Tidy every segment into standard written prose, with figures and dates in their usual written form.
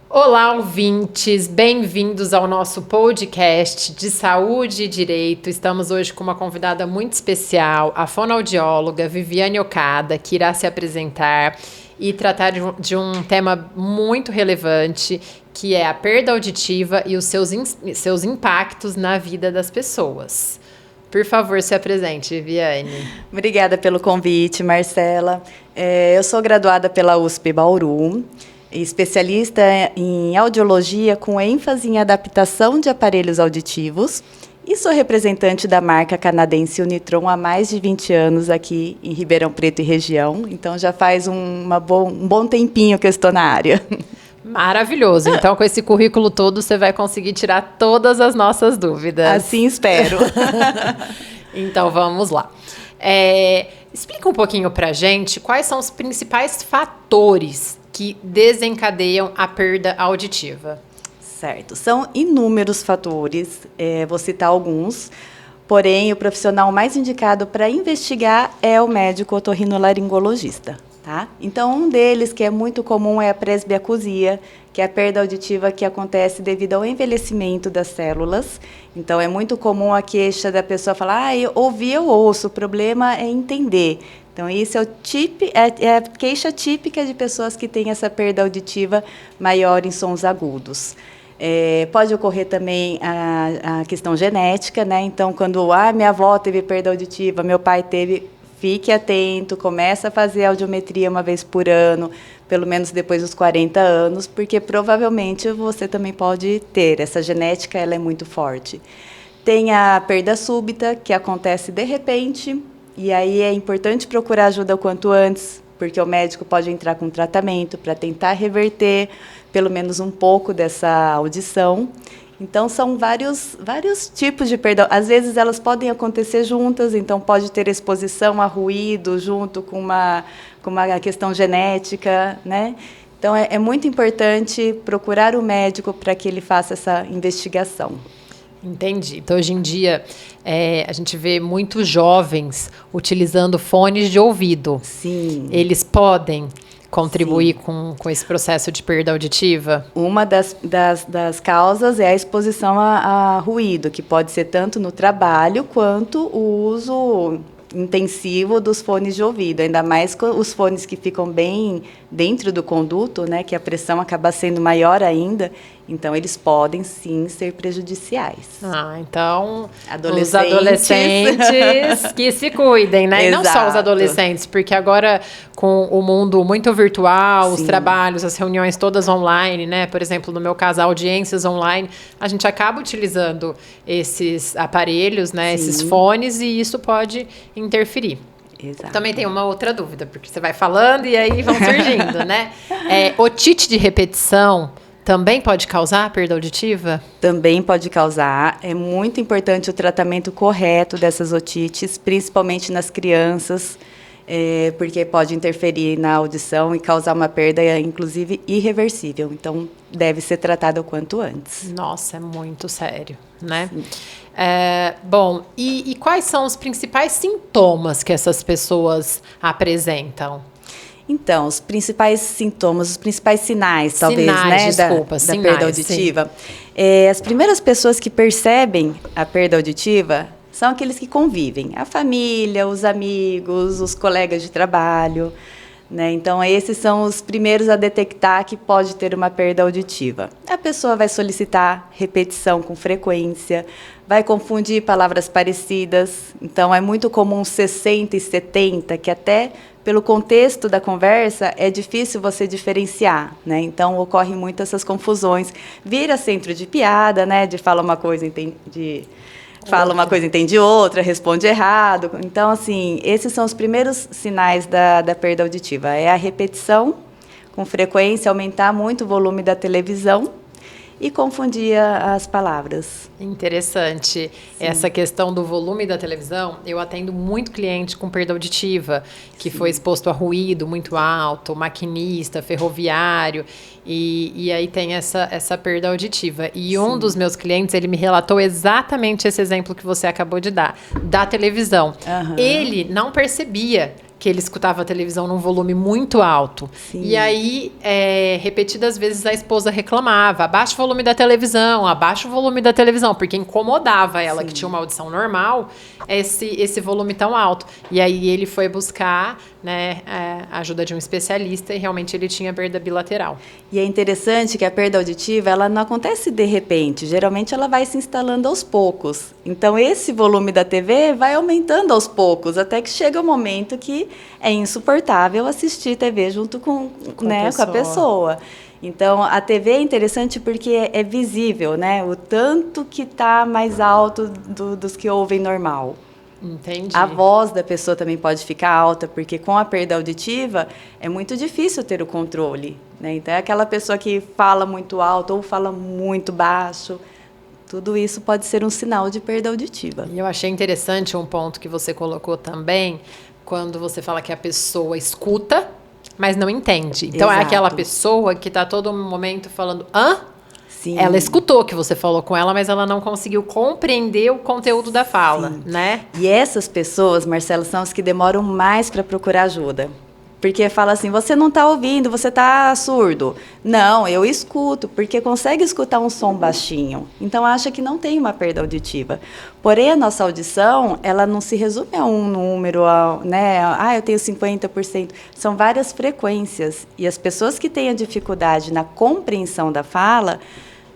Olá, ouvintes! Bem-vindos ao nosso podcast de saúde e direito. Estamos hoje com uma convidada muito especial, a fonoaudióloga Viviane Okada, que irá se apresentar e tratar de um tema muito relevante, que é a perda auditiva e os seus impactos na vida das pessoas. Por favor, se apresente, Viviane. Obrigada pelo convite, Marcela. Eu sou graduada pela USP Bauru, especialista em audiologia com ênfase em adaptação de aparelhos auditivos e sou representante da marca canadense Unitron há mais de 20 anos aqui em Ribeirão Preto e região. Então, já faz um bom tempinho que eu estou na área. Maravilhoso. Então, com esse currículo todo, você vai conseguir tirar todas as nossas dúvidas. Assim espero. Então, vamos lá. Explica um pouquinho pra gente quais são os principais fatores que desencadeiam a perda auditiva. Certo. São inúmeros fatores, vou citar alguns, porém o profissional mais indicado para investigar é o médico otorrinolaringologista. Tá? Então, um deles que é muito comum é a presbiacusia, que é a perda auditiva que acontece devido ao envelhecimento das células. Então, é muito comum a queixa da pessoa falar, eu ouvi, eu ouço, o problema é entender. Então, isso é a queixa típica de pessoas que têm essa perda auditiva maior em sons agudos. Pode ocorrer também a questão genética, né? Então, quando minha avó teve perda auditiva, meu pai teve, fique atento, comece a fazer audiometria uma vez por ano, pelo menos depois dos 40 anos, porque provavelmente você também pode ter. Essa genética ela é muito forte. Tem a perda súbita, que acontece de repente, e aí é importante procurar ajuda o quanto antes, porque o médico pode entrar com tratamento para tentar reverter pelo menos um pouco dessa audição. Então, são vários tipos de perda. Às vezes, elas podem acontecer juntas, então pode ter exposição a ruído junto com uma questão genética, né? Então, é muito importante procurar o médico para que ele faça essa investigação. Entendi. Então, hoje em dia, a gente vê muitos jovens utilizando fones de ouvido. Sim. Eles podem contribuir com esse processo de perda auditiva? Uma das causas é a exposição a ruído, que pode ser tanto no trabalho quanto o uso intensivo dos fones de ouvido, ainda mais com os fones que ficam bem dentro do conduto, né, que a pressão acaba sendo maior ainda, então eles podem sim ser prejudiciais. Então os adolescentes que se cuidem, né? Exato. E não só os adolescentes, porque agora com o mundo muito virtual, sim, os trabalhos, as reuniões todas online, né? Por exemplo, no meu caso, audiências online, a gente acaba utilizando esses aparelhos, né? Sim. Esses fones, e isso pode interferir. Exato. Também tem uma outra dúvida, porque você vai falando e aí vão surgindo, né? Otite de repetição também pode causar perda auditiva? Também pode causar. É muito importante o tratamento correto dessas otites, principalmente nas crianças, porque pode interferir na audição e causar uma perda, inclusive, irreversível. Então, deve ser tratada o quanto antes. Nossa, é muito sério, né? Bom, e quais são os principais sintomas que essas pessoas apresentam? Então, os principais sintomas, os principais sinais, talvez, né, da perda auditiva. As primeiras pessoas que percebem a perda auditiva são aqueles que convivem, a família, os amigos, os colegas de trabalho, né? Então, esses são os primeiros a detectar que pode ter uma perda auditiva. A pessoa vai solicitar repetição com frequência, vai confundir palavras parecidas. Então, é muito comum 60 e 70, que até pelo contexto da conversa é difícil você diferenciar, né? Então, ocorrem muito essas confusões. Vira centro de piada, né? De fala uma coisa, entende outra, responde errado. Então, assim, esses são os primeiros sinais da perda auditiva. É a repetição com frequência, aumentar muito o volume da televisão e confundir as palavras. Interessante. Sim. Essa questão do volume da televisão, eu atendo muito cliente com perda auditiva, que sim, foi exposto a ruído muito alto, maquinista, ferroviário, e aí tem essa perda auditiva. E sim, um dos meus clientes, ele me relatou exatamente esse exemplo que você acabou de dar, da televisão. Uhum. Ele não percebia que ele escutava a televisão num volume muito alto. Sim. E aí, repetidas vezes a esposa reclamava, abaixa o volume da televisão, abaixa o volume da televisão, porque incomodava ela, que tinha uma audição normal, esse volume tão alto. E aí ele foi buscar, né, a ajuda de um especialista e realmente ele tinha perda bilateral. E é interessante que a perda auditiva, ela não acontece de repente, geralmente ela vai se instalando aos poucos. Então esse volume da TV vai aumentando aos poucos, até que chega o momento que é insuportável assistir TV junto com a pessoa. Então, a TV é interessante porque é visível, né? O tanto que está mais alto dos que ouvem normal. Entendi. A voz da pessoa também pode ficar alta, porque com a perda auditiva é muito difícil ter o controle, né? Então, é aquela pessoa que fala muito alto ou fala muito baixo. Tudo isso pode ser um sinal de perda auditiva. E eu achei interessante um ponto que você colocou também, quando você fala que a pessoa escuta, mas não entende. Então, Exato. É aquela pessoa que está todo momento falando, hã? Sim. Ela escutou o que você falou com ela, mas ela não conseguiu compreender o conteúdo da fala, Sim. né? E essas pessoas, Marcelo, são as que demoram mais para procurar ajuda. Porque fala assim, você não está ouvindo, você está surdo. Não, eu escuto, porque consegue escutar um som baixinho. Então, acha que não tem uma perda auditiva. Porém, a nossa audição, ela não se resume a um número, né? Eu tenho 50%. São várias frequências. E as pessoas que têm a dificuldade na compreensão da fala,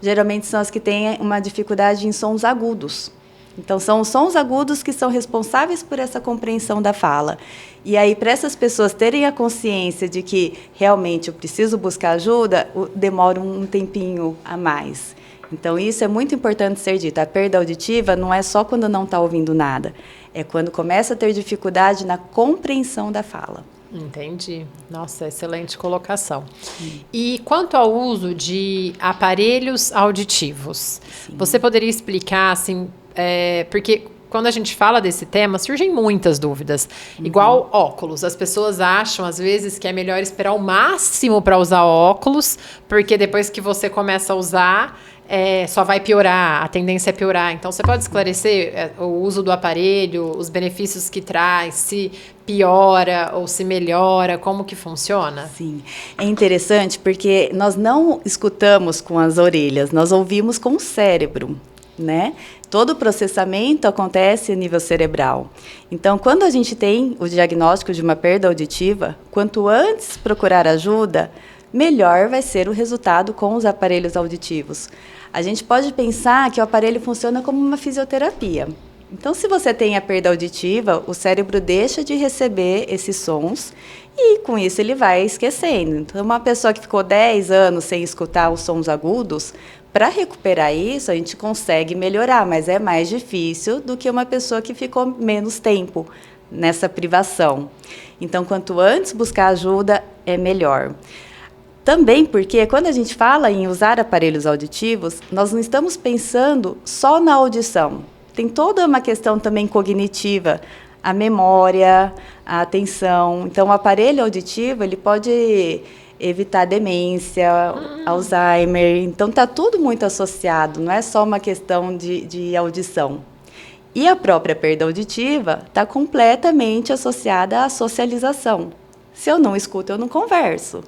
geralmente são as que têm uma dificuldade em sons agudos. Então, são os sons agudos que são responsáveis por essa compreensão da fala. E aí, para essas pessoas terem a consciência de que realmente eu preciso buscar ajuda, demora um tempinho a mais. Então, isso é muito importante ser dito. A perda auditiva não é só quando não está ouvindo nada, é quando começa a ter dificuldade na compreensão da fala. Entendi. Nossa, excelente colocação. E quanto ao uso de aparelhos auditivos, você poderia explicar, assim, porque quando a gente fala desse tema, surgem muitas dúvidas. Igual óculos. As pessoas acham, às vezes, que é melhor esperar o máximo para usar óculos, porque depois que você começa a usar, só vai piorar, a tendência é piorar. Então, você pode esclarecer o uso do aparelho, os benefícios que traz, se piora ou se melhora, como que funciona? Sim, é interessante porque nós não escutamos com as orelhas, nós ouvimos com o cérebro, né? Todo o processamento acontece a nível cerebral. Então, quando a gente tem o diagnóstico de uma perda auditiva, quanto antes procurar ajuda, melhor vai ser o resultado com os aparelhos auditivos. A gente pode pensar que o aparelho funciona como uma fisioterapia. Então, se você tem a perda auditiva, o cérebro deixa de receber esses sons e, com isso, ele vai esquecendo. Então, uma pessoa que ficou 10 anos sem escutar os sons agudos, para recuperar isso, a gente consegue melhorar, mas é mais difícil do que uma pessoa que ficou menos tempo nessa privação. Então, quanto antes buscar ajuda, é melhor. Também porque, quando a gente fala em usar aparelhos auditivos, nós não estamos pensando só na audição. Tem toda uma questão também cognitiva, a memória, a atenção. Então, o aparelho auditivo, ele pode evitar demência, Alzheimer. Então, está tudo muito associado, não é só uma questão de audição. E a própria perda auditiva está completamente associada à socialização. Se eu não escuto, eu não converso,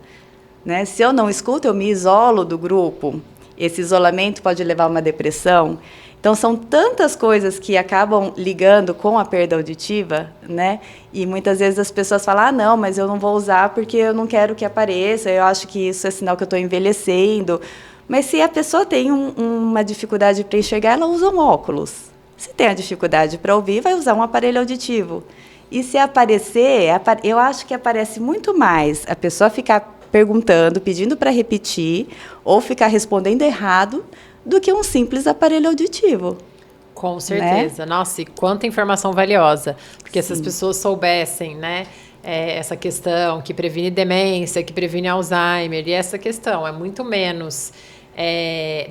né? Se eu não escuto, eu me isolo do grupo. Esse isolamento pode levar a uma depressão. Então, são tantas coisas que acabam ligando com a perda auditiva, né? E muitas vezes as pessoas falam, não, mas eu não vou usar porque eu não quero que apareça, eu acho que isso é sinal que eu estou envelhecendo. Mas se a pessoa tem uma dificuldade para enxergar, ela usa um óculos. Se tem a dificuldade para ouvir, vai usar um aparelho auditivo. E se aparecer, eu acho que aparece muito mais a pessoa ficar perguntando, pedindo para repetir, ou ficar respondendo errado, do que um simples aparelho auditivo. Com certeza. Né? Nossa, e quanta informação valiosa. Porque Sim. se as pessoas soubessem, né, essa questão que previne demência, que previne Alzheimer, e essa questão é muito menos,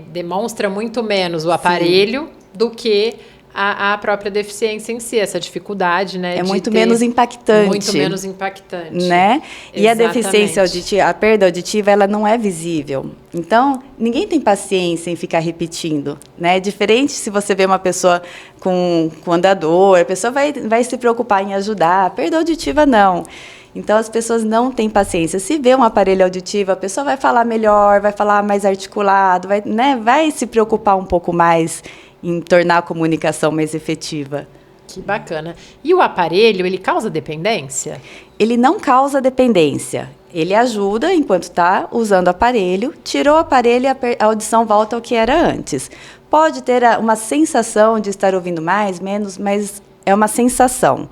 demonstra muito menos o aparelho do que a própria deficiência em si, essa dificuldade, né? É muito menos impactante. Muito menos impactante. Né? E a deficiência Exatamente. auditiva, a perda auditiva, ela não é visível. Então, ninguém tem paciência em ficar repetindo, né? Diferente se você vê uma pessoa com andador, a pessoa vai se preocupar em ajudar. A perda auditiva, não. Então, as pessoas não têm paciência. Se vê um aparelho auditivo, a pessoa vai falar melhor, vai falar mais articulado, vai se preocupar um pouco mais em tornar a comunicação mais efetiva. Que bacana. E o aparelho, ele causa dependência? Ele não causa dependência. Ele ajuda enquanto está usando o aparelho. Tirou o aparelho e a audição volta ao que era antes. Pode ter uma sensação de estar ouvindo mais, menos, mas é uma sensação.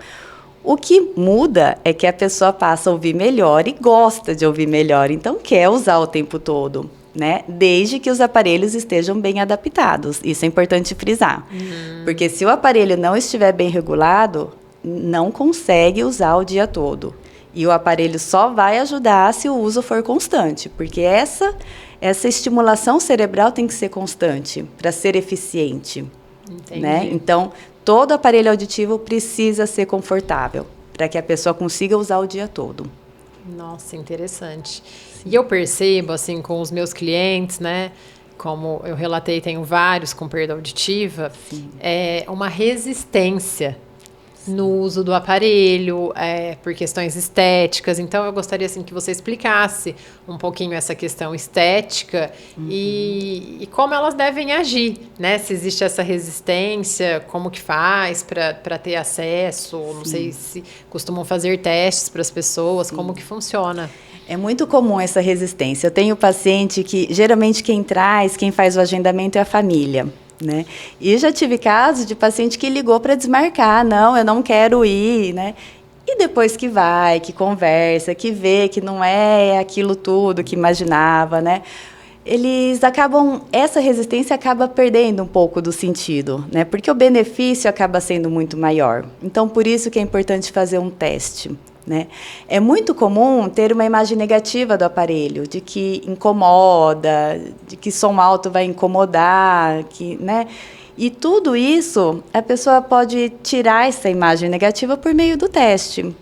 O que muda é que a pessoa passa a ouvir melhor e gosta de ouvir melhor, então quer usar o tempo todo, né? Desde que os aparelhos estejam bem adaptados. Isso é importante frisar. Porque se o aparelho não estiver bem regulado, não consegue usar o dia todo. E o aparelho só vai ajudar se o uso for constante, porque essa estimulação cerebral tem que ser constante para ser eficiente. Entendi. Né? Então, todo aparelho auditivo precisa ser confortável para que a pessoa consiga usar o dia todo. Nossa, interessante. E eu percebo, assim, com os meus clientes, né? Como eu relatei, tenho vários com perda auditiva, uma resistência no uso do aparelho, por questões estéticas. Então, eu gostaria assim, que você explicasse um pouquinho essa questão estética e como elas devem agir, né? Se existe essa resistência, como que faz para ter acesso, não sei se costumam fazer testes para as pessoas, como que funciona. É muito comum essa resistência. Eu tenho paciente que, geralmente, quem faz o agendamento é a família. Né? E já tive casos de paciente que ligou para desmarcar, não, eu não quero ir, né? E depois que vai, que conversa, que vê que não é aquilo tudo que imaginava, né? Essa resistência acaba perdendo um pouco do sentido, né? Porque o benefício acaba sendo muito maior. Então, por isso que é importante fazer um teste. Né? É muito comum ter uma imagem negativa do aparelho, de que incomoda, de que som alto vai incomodar, né? E tudo isso, a pessoa pode tirar essa imagem negativa por meio do teste.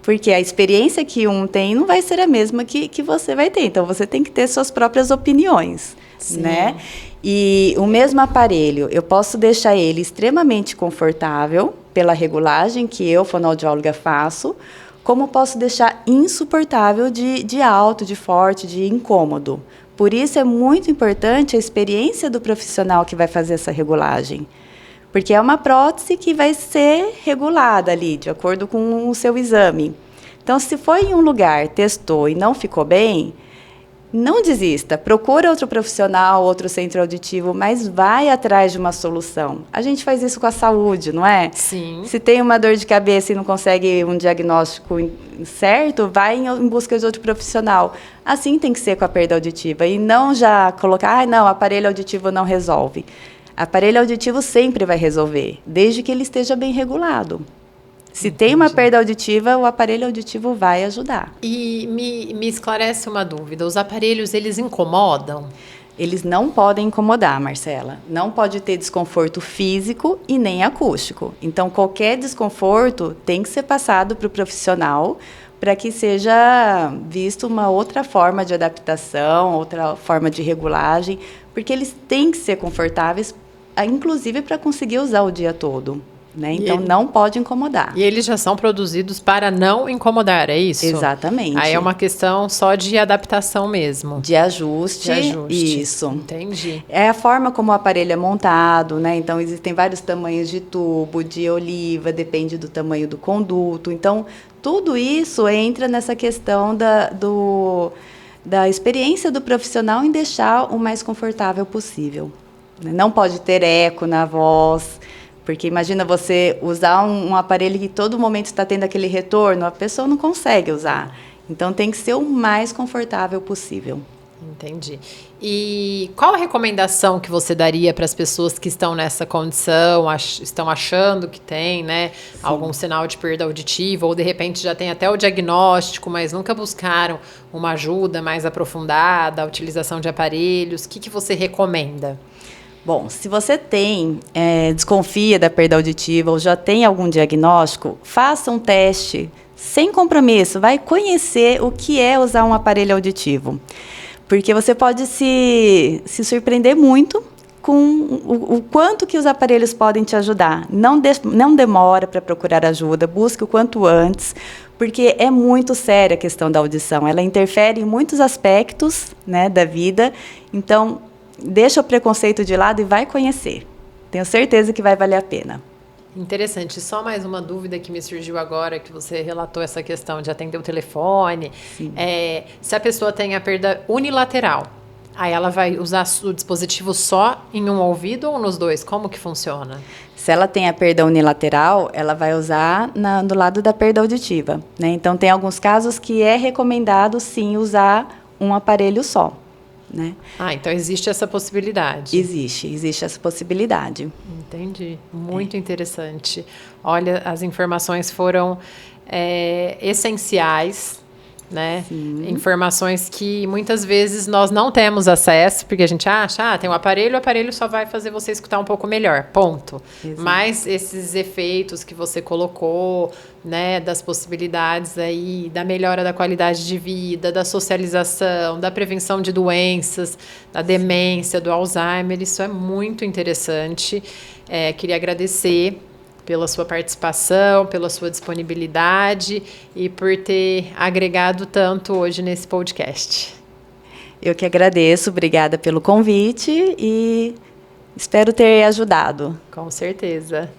Porque a experiência que um tem não vai ser a mesma que você vai ter. Então, você tem que ter suas próprias opiniões. Né? E o mesmo aparelho, eu posso deixar ele extremamente confortável pela regulagem que eu, fonoaudióloga, faço, como posso deixar insuportável de alto, de forte, de incômodo. Por isso é muito importante a experiência do profissional que vai fazer essa regulagem. Porque é uma prótese que vai ser regulada ali, de acordo com o seu exame. Então, se foi em um lugar, testou e não ficou bem, não desista, procura outro profissional, outro centro auditivo, mas vai atrás de uma solução. A gente faz isso com a saúde, não é? Sim. Se tem uma dor de cabeça e não consegue um diagnóstico certo, vai em busca de outro profissional. Assim tem que ser com a perda auditiva. E não já colocar, não, aparelho auditivo não resolve. Aparelho auditivo sempre vai resolver, desde que ele esteja bem regulado. Se tem uma perda auditiva, o aparelho auditivo vai ajudar. E me esclarece uma dúvida. Os aparelhos, eles incomodam? Eles não podem incomodar, Marcela. Não pode ter desconforto físico e nem acústico. Então, qualquer desconforto tem que ser passado para o profissional para que seja visto uma outra forma de adaptação, outra forma de regulagem, porque eles têm que ser confortáveis, inclusive para conseguir usar o dia todo. Né? Então, não pode incomodar. E eles já são produzidos para não incomodar, é isso? Exatamente. Aí é uma questão só de adaptação mesmo. De ajuste. Isso. Entendi. É a forma como o aparelho é montado, né? Então, existem vários tamanhos de tubo, de oliva, depende do tamanho do conduto. Então, tudo isso entra nessa questão da experiência do profissional em deixar o mais confortável possível. Não pode ter eco na voz. Porque imagina você usar um aparelho que todo momento está tendo aquele retorno, a pessoa não consegue usar. Então, tem que ser o mais confortável possível. Entendi. E qual a recomendação que você daria para as pessoas que estão nessa condição, estão achando que tem, né, algum sinal de perda auditiva, ou de repente já tem até o diagnóstico, mas nunca buscaram uma ajuda mais aprofundada, a utilização de aparelhos? O que você recomenda? Bom, se você desconfia da perda auditiva ou já tem algum diagnóstico, faça um teste sem compromisso. Vai conhecer o que é usar um aparelho auditivo. Porque você pode se surpreender muito com o quanto que os aparelhos podem te ajudar. Não demora para procurar ajuda, busque o quanto antes, porque é muito séria a questão da audição. Ela interfere em muitos aspectos, né, da vida. Então, deixa o preconceito de lado e vai conhecer. Tenho certeza que vai valer a pena. Interessante. Só mais uma dúvida que me surgiu agora, que você relatou essa questão de atender o telefone. Se a pessoa tem a perda unilateral, aí ela vai usar o dispositivo só em um ouvido ou nos dois? Como que funciona? Se ela tem a perda unilateral, ela vai usar do lado da perda auditiva, né? Então, tem alguns casos que é recomendado, sim, usar um aparelho só, né? Então existe essa possibilidade. Existe essa possibilidade. Entendi. Muito interessante. Olha, as informações foram essenciais, né? Sim. Informações que muitas vezes nós não temos acesso, porque a gente acha, tem um aparelho, o aparelho só vai fazer você escutar um pouco melhor, ponto. Exato. Mas esses efeitos que você colocou, né, das possibilidades aí, da melhora da qualidade de vida, da socialização, da prevenção de doenças, da demência, do Alzheimer, isso é muito interessante. Queria agradecer pela sua participação, pela sua disponibilidade e por ter agregado tanto hoje nesse podcast. Eu que agradeço, obrigada pelo convite e espero ter ajudado. Com certeza.